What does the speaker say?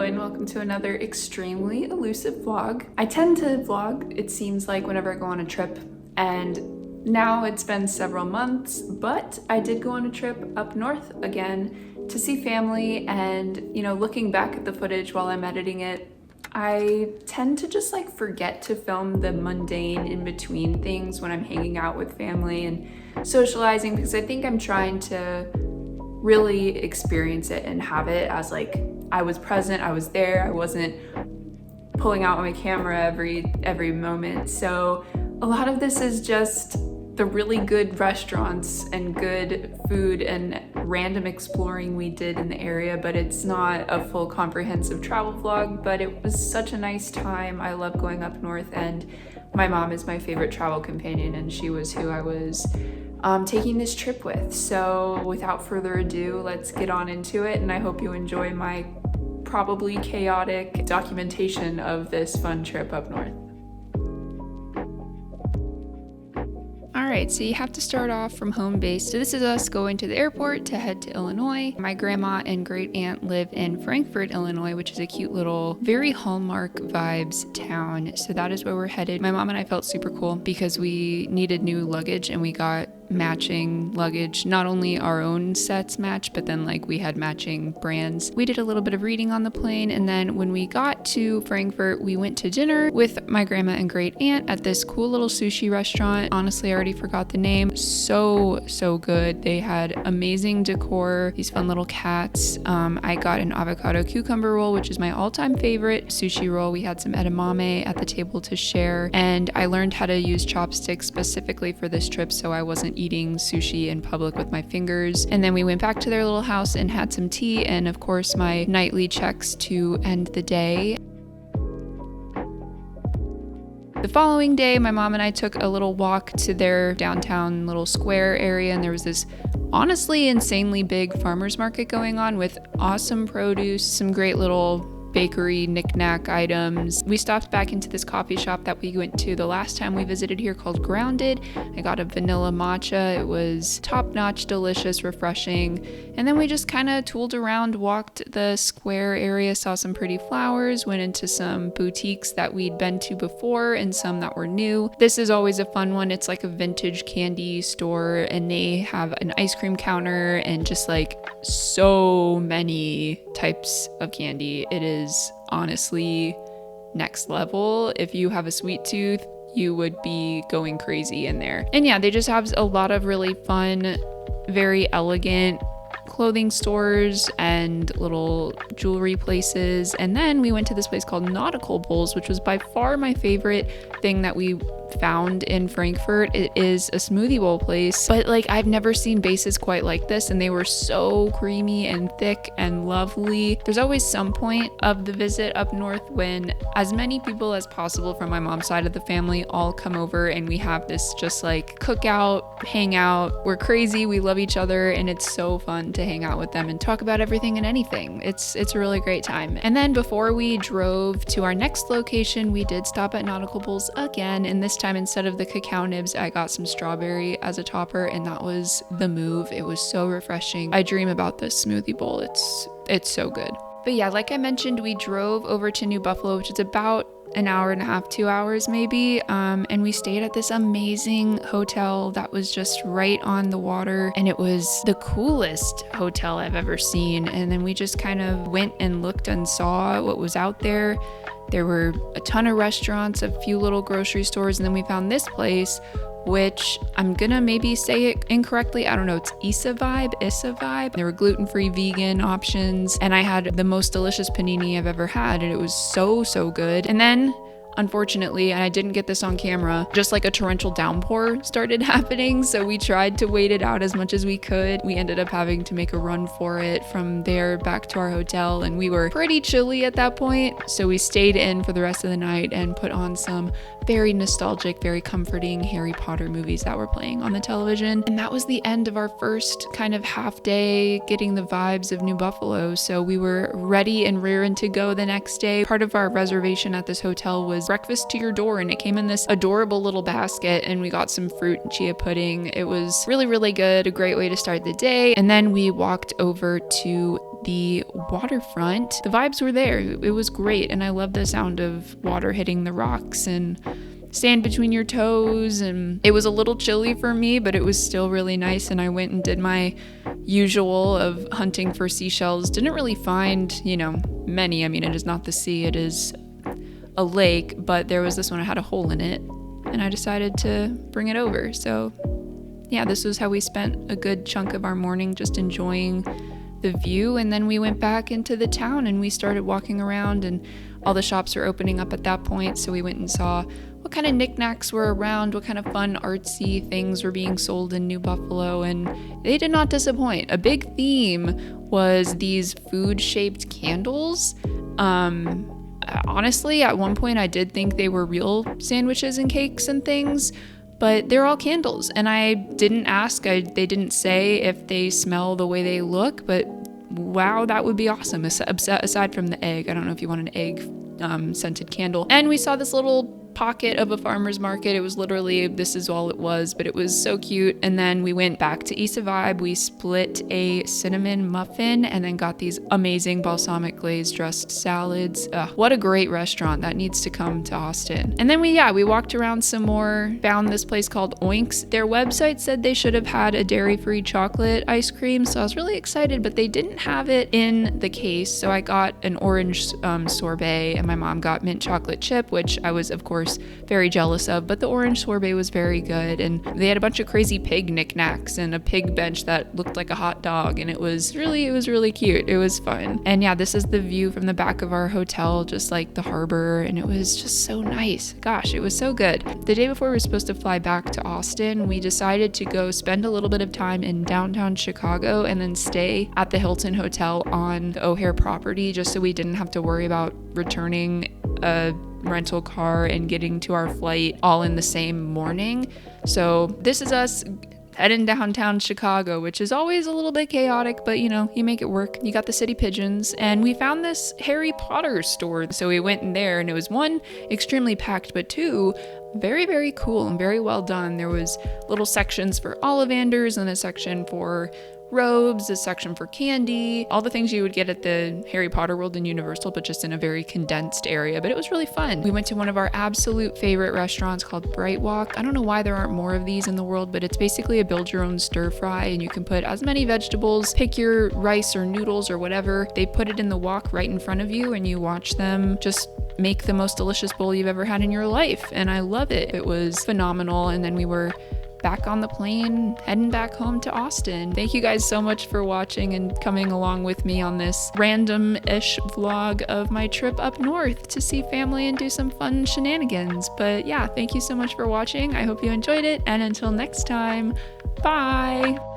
and welcome to another extremely elusive vlog. I tend to vlog, it seems like, whenever I go on a trip, and now it's been several months, but I did go on a trip up north again to see family, and looking back at the footage while I'm editing it, I tend to just forget to film the mundane in between things when I'm hanging out with family and socializing, because I think I'm trying to really experience it and have it as I was present, I was there, I wasn't pulling out my camera every moment. So a lot of this is just the really good restaurants and good food and random exploring we did in the area, but it's not a full comprehensive travel vlog. But it was such a nice time. I love going up north, and my mom is my favorite travel companion, and she was who I was taking this trip with. So without further ado, let's get on into it, and I hope you enjoy my probably chaotic documentation of this fun trip up north. Alright, so you have to start off from home base. So this is us going to the airport to head to Illinois. My grandma and great aunt live in Frankfort, Illinois, which is a cute little, very Hallmark vibes town. So that is where we're headed. My mom and I felt super cool because we needed new luggage and we got matching luggage. Not only our own sets matched, but then we had matching brands. We did a little bit of reading on the plane, and then when we got to Frankfurt, we went to dinner with my grandma and great aunt at this cool little sushi restaurant. Honestly, I already forgot the name. So good. They had amazing decor, these fun little cats. I got an avocado cucumber roll, which is my all-time favorite sushi roll. We had some edamame at the table to share, and I learned how to use chopsticks specifically for this trip, so I wasn't eating sushi in public with my fingers. And then we went back to their little house and had some tea, and of course my nightly checks to end the day. The following day, my mom and I took a little walk to their downtown little square area, and there was this honestly insanely big farmers market going on with awesome produce, some great little bakery knick-knack items. We stopped back into this coffee shop that we went to the last time we visited here called Grounded. I got a vanilla matcha. It was top-notch, delicious, refreshing. And then we just kind of tooled around, walked the square area, saw some pretty flowers, went into some boutiques that we'd been to before and some that were new. This is always a fun one. It's like a vintage candy store, and they have an ice cream counter and just so many types of candy. It is honestly next level. If you have a sweet tooth, you would be going crazy in there. And yeah, they just have a lot of really fun, very elegant clothing stores and little jewelry places. And then we went to this place called Nautical Bowls, which was by far my favorite thing that we found in Frankfurt. It is a smoothie bowl place, but I've never seen bases quite like this, and they were so creamy and thick and lovely. There's always some point of the visit up north when as many people as possible from my mom's side of the family all come over, and we have this just cookout, hangout. We're crazy, we love each other, and it's so fun to hang out with them and talk about everything and anything. It's a really great time. And then before we drove to our next location, we did stop at Nautical Bowls again, and this time instead of the cacao nibs, I got some strawberry as a topper, and that was the move. It was so refreshing. I dream about this smoothie bowl. It's so good. But yeah, like I mentioned, we drove over to New Buffalo, which is about an hour and a half, 2 hours maybe, and we stayed at this amazing hotel that was just right on the water, and it was the coolest hotel I've ever seen. And then we just kind of went and looked and saw what was out there. There were a ton of restaurants, a few little grocery stores, and then we found this place, which I'm gonna maybe say it incorrectly. I don't know, it's Issa Vibe. There were gluten-free vegan options, and I had the most delicious panini I've ever had, and it was so good. And then unfortunately, and I didn't get this on camera, just a torrential downpour started happening. So we tried to wait it out as much as we could. We ended up having to make a run for it from there back to our hotel, and we were pretty chilly at that point. So we stayed in for the rest of the night and put on some very nostalgic, very comforting Harry Potter movies that were playing on the television. And that was the end of our first kind of half day getting the vibes of New Buffalo. So we were ready and rearing to go the next day. Part of our reservation at this hotel was breakfast to your door, and it came in this adorable little basket, and we got some fruit and chia pudding. It was really good, a great way to start the day. And then we walked over to the waterfront. The vibes were there. It was great, and I love the sound of water hitting the rocks and sand between your toes, and it was a little chilly for me, but it was still really nice. And I went and did my usual of hunting for seashells. Didn't really find, many. I mean, it is not the sea, it is a lake, but there was this one that had a hole in it, and I decided to bring it over. So yeah, this was how we spent a good chunk of our morning, just enjoying the view. And then we went back into the town and we started walking around, and all the shops were opening up at that point. So we went and saw what kind of knickknacks were around, what kind of fun artsy things were being sold in New Buffalo, and they did not disappoint. A big theme was these food-shaped candles. Honestly, at one point I did think they were real sandwiches and cakes and things, but they're all candles. And I didn't ask, they didn't say if they smell the way they look, but wow, that would be awesome. Aside from the egg, I don't know if you want an egg scented candle. And we saw this little pocket of a farmer's market. It was literally, this is all it was, but it was so cute. And then we went back to Elusive. We split a cinnamon muffin and then got these amazing balsamic glaze dressed salads. What a great restaurant. That needs to come to Austin. And then we walked around some more, found this place called Oinks. Their website said they should have had a dairy-free chocolate ice cream, so I was really excited, but they didn't have it in the case. So I got an orange sorbet, and my mom got mint chocolate chip, which I was, of course, very jealous of, but the orange sorbet was very good. And they had a bunch of crazy pig knickknacks and a pig bench that looked like a hot dog, and it was really cute. It was fun. And yeah, this is the view from the back of our hotel, just like the harbor, and it was just so nice. Gosh, it was so good. The day before we were supposed to fly back to Austin, we decided to go spend a little bit of time in downtown Chicago and then stay at the Hilton Hotel on the O'Hare property, just so we didn't have to worry about returning a rental car and getting to our flight all in the same morning. So this is us heading downtown Chicago, which is always a little bit chaotic, but you make it work. You got the city pigeons, and we found this Harry Potter store. So we went in there, and it was one, extremely packed, but two, very cool and very well done. There was little sections for Ollivanders and a section for robes, a section for candy, all the things you would get at the Harry Potter World and Universal, but just in a very condensed area. But it was really fun. We went to one of our absolute favorite restaurants called Bright Walk. I don't know why there aren't more of these in the world, but it's basically a build your own stir fry, and you can put as many vegetables, pick your rice or noodles or whatever. They put it in the wok right in front of you, and you watch them just make the most delicious bowl you've ever had in your life. And I love it. It was phenomenal. And then we were back on the plane, heading back home to Austin. Thank you guys so much for watching and coming along with me on this random-ish vlog of my trip up north to see family and do some fun shenanigans. But yeah, thank you so much for watching. I hope you enjoyed it, and until next time, bye!